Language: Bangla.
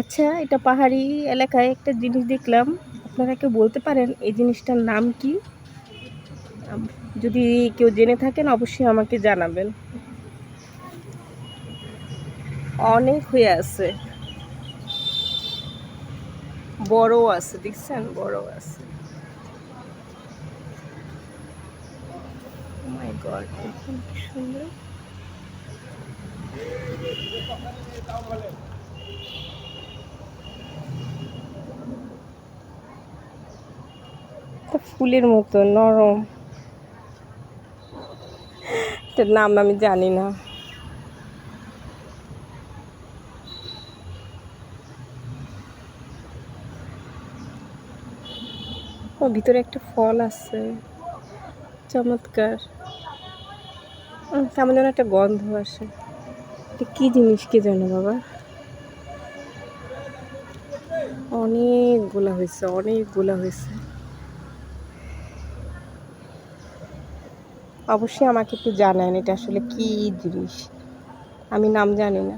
আচ্ছা, এটা পাহাড়ি এলাকায় একটা জিনিস দেখলাম। আপনারা কেউ বলতে পারেন এই জিনিসটার নাম কি? আম যদি কেউ জেনে থাকেন অবশ্যই আমাকে জানাবেন। অনেক হয়ে আছে। বড়ও আছে, দেখছেন? বড়ও আছে। Oh my God! দেখুন কি সুন্দর। একটা ফুলের মতো নরম। এটার নাম আমি জানি না। ওর ভিতরে একটা ফল আছে। চমৎকার। কেমন যেন একটা গন্ধ আসে। এটা কি জিনিস কে জানে বাবা? অনেকগুলা হয়েছে, অনেকগুলা হয়েছে। অবশ্যই আমাকে একটু জানান এটা আসলে কি জিনিস। আমি নাম জানি না।